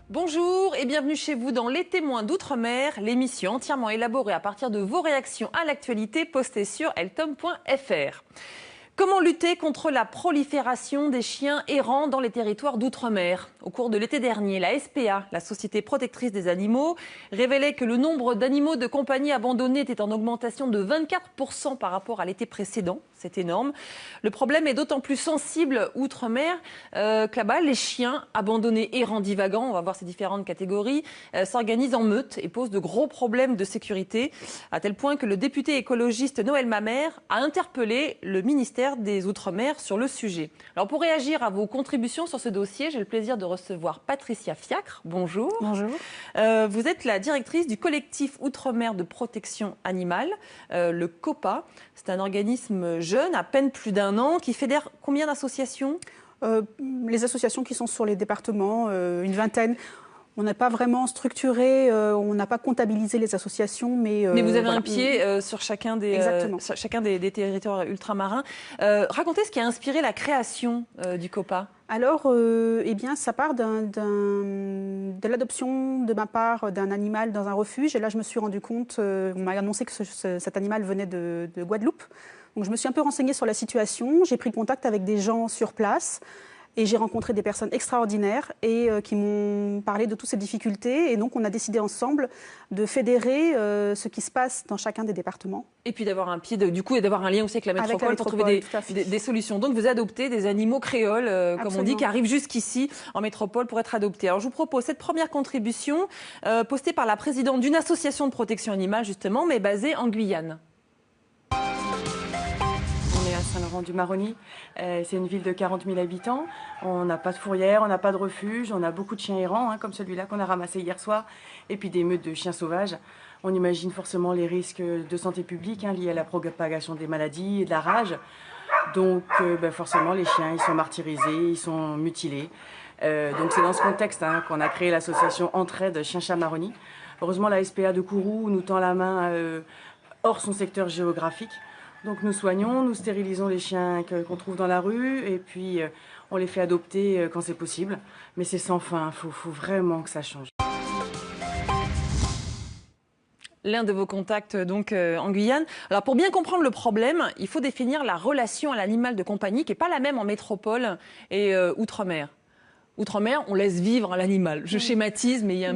Bonjour et bienvenue chez vous dans Les Témoins d'Outre-mer, l'émission entièrement élaborée à partir de vos réactions à l'actualité postée sur eltom.fr. Comment lutter contre la prolifération des chiens errants dans les territoires d'outre-mer? Au cours de l'été dernier, la SPA, la Société protectrice des animaux, révélait que le nombre d'animaux de compagnie abandonnés était en augmentation de 24% par rapport à l'été précédent. C'est énorme. Le problème est d'autant plus sensible outre-mer que là-bas, les chiens abandonnés errants divagants, on va voir ces différentes catégories, s'organisent en meute et posent de gros problèmes de sécurité, à tel point que le député écologiste Noël Mamère a interpellé le ministère des Outre-mer sur le sujet. Alors pour réagir à vos contributions sur ce dossier, j'ai le plaisir de recevoir Patricia Fiacre. Bonjour. Bonjour. Vous êtes la directrice du collectif Outre-mer de protection animale, le COPA. C'est un organisme jeune, à peine plus d'1 an, qui fédère combien d'associations? Les associations qui sont sur les départements, une vingtaine. On n'a pas vraiment structuré, on n'a pas comptabilisé les associations, mais vous avez voilà. un pied sur chacun des territoires ultramarins. Racontez ce qui a inspiré la création du COPA. Alors, eh bien, ça part de l'adoption de ma part d'un animal dans un refuge. Et là, je me suis rendu compte, on m'a annoncé que cet animal venait de Guadeloupe. Donc, je me suis un peu renseignée sur la situation. J'ai pris contact avec des gens sur place. Et j'ai rencontré des personnes extraordinaires et qui m'ont parlé de toutes ces difficultés. Et donc, on a décidé ensemble de fédérer ce qui se passe dans chacun des départements. Et puis d'avoir un pied, du coup, et d'avoir un lien aussi avec la métropole pour trouver des solutions. Donc, vous adoptez des animaux créoles, comme on dit, qui arrivent jusqu'ici en métropole pour être adoptés. Alors, je vous propose cette première contribution postée par la présidente d'une association de protection animale, justement, mais basée en Guyane. Saint-Laurent-du-Maroni, c'est une ville de 40 000 habitants. On n'a pas de fourrière, on n'a pas de refuge, on a beaucoup de chiens errants, comme celui-là qu'on a ramassé hier soir, et puis des meutes de chiens sauvages. On imagine forcément les risques de santé publique liés à la propagation des maladies et de la rage. Donc forcément les chiens ils sont martyrisés, ils sont mutilés. Donc c'est dans ce contexte qu'on a créé l'association Entraide Chien-Chat Maroni. Heureusement la SPA de Kourou nous tend la main hors son secteur géographique. Donc nous soignons, nous stérilisons les chiens qu'on trouve dans la rue et puis on les fait adopter quand c'est possible. Mais c'est sans fin, faut vraiment que ça change. L'un de vos contacts donc en Guyane. Alors pour bien comprendre le problème, il faut définir la relation à l'animal de compagnie qui n'est pas la même en métropole et outre-mer. Outre-mer, on laisse vivre l'animal. Je schématise, mais il y a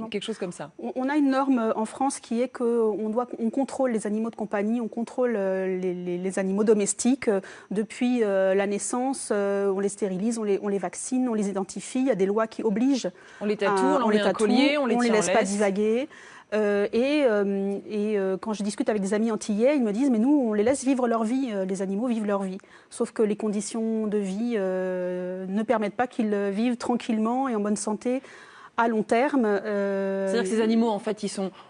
quelque chose comme ça. On a une norme en France qui est qu'on contrôle les animaux de compagnie, on contrôle les animaux domestiques. Depuis la naissance, on les stérilise, on les vaccine, on les identifie. Il y a des lois qui obligent. On les tatoue, on les met un collier, on les laisse pas divaguer. Quand je discute avec des amis antillais, ils me disent « mais nous, on les laisse vivre leur vie, les animaux vivent leur vie ». Sauf que les conditions de vie ne permettent pas qu'ils vivent tranquillement et en bonne santé à long terme. C'est-à-dire que ces animaux, en fait,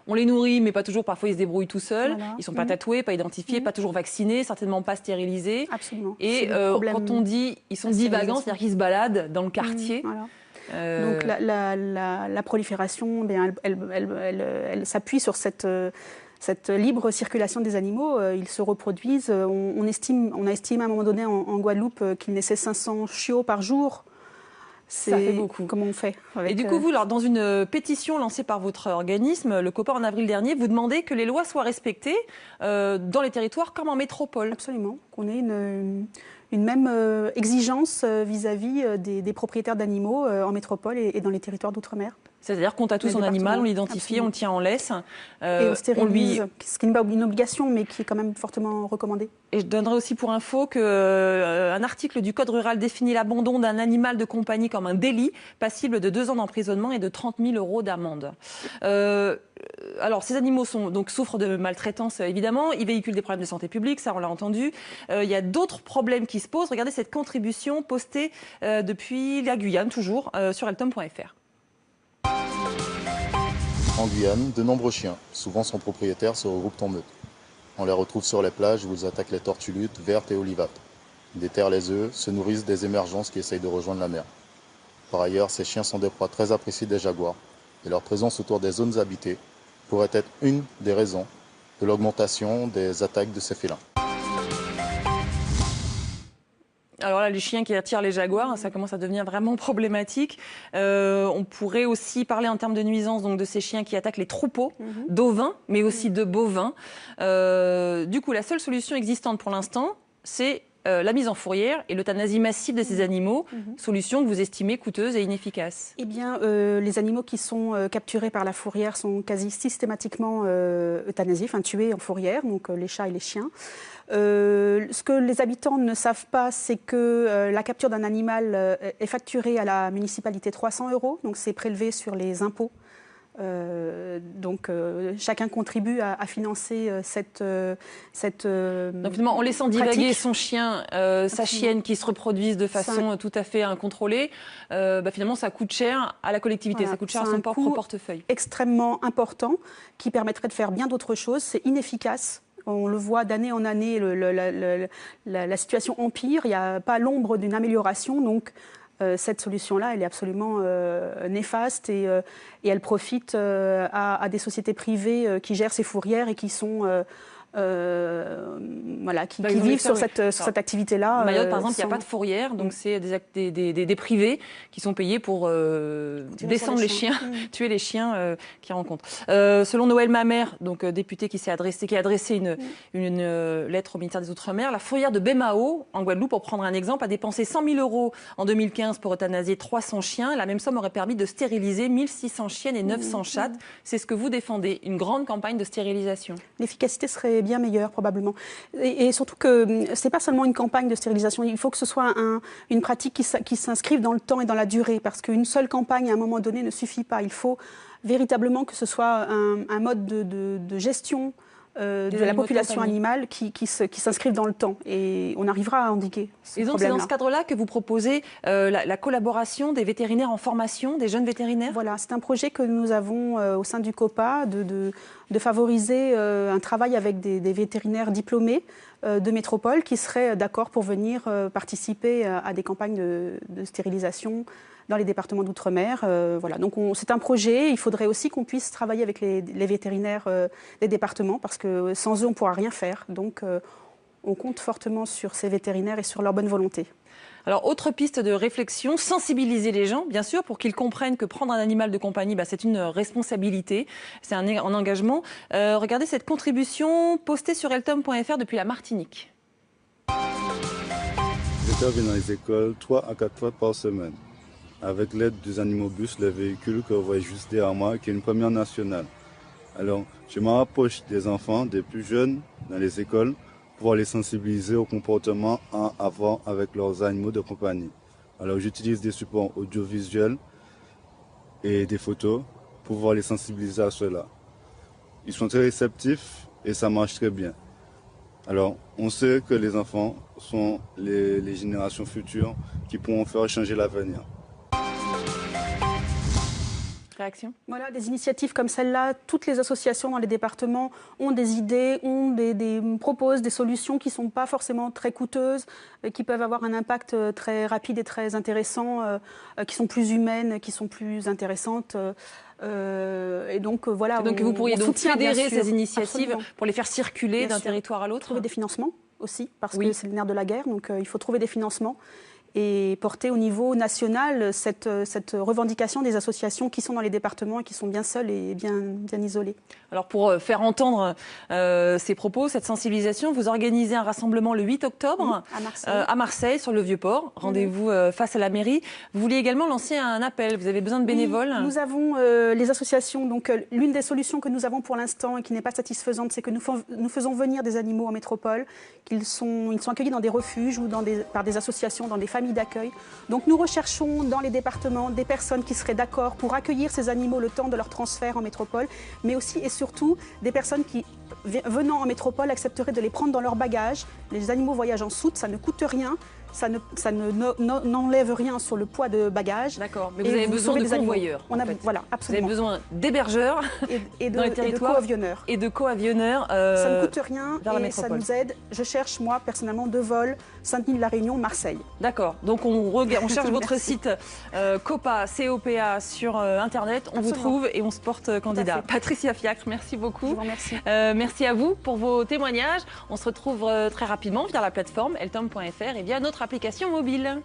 on les nourrit, mais pas toujours. Parfois, ils se débrouillent tout seuls. Voilà. Ils ne sont pas tatoués, pas identifiés, pas toujours vaccinés, certainement pas stérilisés. Absolument. Et quand on dit ils sont divagants, c'est-à-dire qu'ils se baladent dans le quartier. Voilà. Donc la prolifération, elle s'appuie sur cette libre circulation des animaux. Ils se reproduisent. On a estimé à un moment donné en Guadeloupe qu'ils naissaient 500 chiots par jour. Ça fait beaucoup. Comment on fait avec, Et du coup, vous, dans une pétition lancée par votre organisme, le COPA, en avril dernier, vous demandez que les lois soient respectées dans les territoires comme en métropole. Absolument. Qu'on ait une même exigence vis-à-vis des propriétaires d'animaux en métropole et dans les territoires d'outre-mer. C'est-à-dire qu'on tatoue son animal, on l'identifie, on le tient en laisse. Et on stérilise, ce qui n'est pas une obligation, mais qui est quand même fortement recommandé. Et je donnerai aussi pour info qu'un article du Code rural définit l'abandon d'un animal de compagnie comme un délit, passible de 2 ans d'emprisonnement et de 30 000 € d'amende. Alors, ces animaux souffrent de maltraitance, évidemment. Ils véhiculent des problèmes de santé publique, ça, on l'a entendu. Il y a d'autres problèmes qui se posent. Regardez cette contribution postée depuis la Guyane, toujours, sur eltom.fr. En Guyane, de nombreux chiens, souvent sans propriétaire, se regroupent en meute. On les retrouve sur les plages où ils attaquent les tortulutes, vertes et olivates. Ils déterrent les œufs, se nourrissent des émergences qui essayent de rejoindre la mer. Par ailleurs, ces chiens sont des proies très appréciées des jaguars et leur présence autour des zones habitées pourrait être une des raisons de l'augmentation des attaques de ces félins. Alors là, les chiens qui attirent les jaguars, ça commence à devenir vraiment problématique. On pourrait aussi parler en termes de nuisances donc de ces chiens qui attaquent les troupeaux d'ovins, mais aussi de bovins. Du coup, la seule solution existante pour l'instant, c'est la mise en fourrière et l'euthanasie massive de ces animaux, solution que vous estimez coûteuse et inefficace. Eh bien, les animaux qui sont capturés par la fourrière sont quasi systématiquement euthanasiés, enfin tués en fourrière, donc les chats et les chiens. Ce que les habitants ne savent pas, c'est que la capture d'un animal est facturée à la municipalité 300 €, donc c'est prélevé sur les impôts. Donc chacun contribue à financer cette donc finalement, en laissant divaguer son chien, sa chienne qui se reproduisent de façon tout à fait incontrôlée, finalement ça coûte cher à la collectivité, voilà, ça coûte cher à son propre portefeuille. Extrêmement important qui permettrait de faire bien d'autres choses, c'est inefficace. On le voit d'année en année, la situation empire, il n'y a pas l'ombre d'une amélioration, donc cette solution-là, elle est absolument néfaste et elle profite à des sociétés privées qui gèrent ces fourrières et qui sont qui vivent sur cette activité-là. Mayotte, par exemple, il n'y a pas de fourrière, donc c'est des privés qui sont payés pour descendre les chiens, tuer les chiens qu'ils rencontrent. Selon Noël Mamère, donc député qui a adressé une lettre au ministère des Outre-mer, la fourrière de Bémao, en Guadeloupe, pour prendre un exemple, a dépensé 100 000 € en 2015 pour euthanasier 300 chiens. La même somme aurait permis de stériliser 1600 chiennes et 900 chattes. C'est ce que vous défendez, une grande campagne de stérilisation. L'efficacité serait bien meilleure, probablement. Et surtout que ce n'est pas seulement une campagne de stérilisation, il faut que ce soit une pratique qui s'inscrive dans le temps et dans la durée, parce qu'une seule campagne, à un moment donné, ne suffit pas. Il faut véritablement que ce soit un mode de gestion de la population animale qui s'inscrivent dans le temps. Et on arrivera à endiguer ce problème-là. Et donc c'est dans ce cadre-là que vous proposez la collaboration des vétérinaires en formation, des jeunes vétérinaires ? Voilà, c'est un projet que nous avons au sein du COPA, de favoriser un travail avec des vétérinaires diplômés de métropole qui seraient d'accord pour venir participer à des campagnes de stérilisation dans les départements d'outre-mer. Voilà. Donc c'est un projet. Il faudrait aussi qu'on puisse travailler avec les vétérinaires des départements parce que sans eux, on ne pourra rien faire. Donc on compte fortement sur ces vétérinaires et sur leur bonne volonté. Alors, autre piste de réflexion, sensibiliser les gens, bien sûr, pour qu'ils comprennent que prendre un animal de compagnie, c'est une responsabilité, c'est un engagement. Regardez cette contribution postée sur eltom.fr depuis la Martinique. J'interviens dans les écoles 3 à 4 fois par semaine. Avec l'aide des animaux-bus, le véhicule que vous voyez juste derrière moi, qui est une première nationale. Alors, je me rapproche des enfants, des plus jeunes, dans les écoles, pour les sensibiliser au comportement à avoir avec leurs animaux de compagnie. Alors, j'utilise des supports audiovisuels et des photos pour pouvoir les sensibiliser à cela. Ils sont très réceptifs et ça marche très bien. Alors, on sait que les enfants sont les générations futures qui pourront faire changer l'avenir. Réaction ? Voilà, des initiatives comme celle-là, toutes les associations dans les départements ont des idées, proposent des solutions qui ne sont pas forcément très coûteuses, qui peuvent avoir un impact très rapide et très intéressant, qui sont plus humaines, qui sont plus intéressantes. Et donc voilà. Et donc vous pourriez donc fédérer ces initiatives absolument, pour les faire circuler d'un territoire à l'autre. Trouver des financements aussi, parce que c'est le nerf de la guerre, donc il faut trouver des financements. Et porter au niveau national cette revendication des associations qui sont dans les départements et qui sont bien seules et bien isolées. Alors pour faire entendre ces propos, cette sensibilisation, vous organisez un rassemblement le 8 octobre à Marseille sur le Vieux-Port. Rendez-vous face à la mairie. Vous vouliez également lancer un appel. Vous avez besoin de bénévoles ? Oui, nous avons les associations. Donc l'une des solutions que nous avons pour l'instant et qui n'est pas satisfaisante, c'est que nous faisons venir des animaux en métropole. Ils sont accueillis dans des refuges ou par des associations, dans des familles d'accueil. Donc nous recherchons dans les départements des personnes qui seraient d'accord pour accueillir ces animaux le temps de leur transfert en métropole, mais aussi et surtout des personnes qui, venant en métropole, accepteraient de les prendre dans leur bagage. Les animaux voyagent en soute, ça ne coûte rien. n'enlève rien sur le poids de bagages. D'accord, mais vous Et avez vous besoin sauvez de des animaux. convoyeurs. On a, en fait. voilà, Vous avez absolument. besoin d'hébergeurs Et dans les de territoires. co-avionneurs. Et de co-avionneurs. Ça ne coûte rien vers la et ça métropole. nous aide. Je cherche, moi, personnellement, 2 vols, Saint-Denis de la Réunion, Marseille. D'accord, donc on cherche votre Merci. site COPA sur Internet, on vous Absolument. trouve et on se porte candidat. fait. Patricia Fiacre, merci Je beaucoup. vous remercie. Merci à vous pour vos témoignages. On se retrouve très rapidement via la plateforme eltom.fr et via notre application mobile.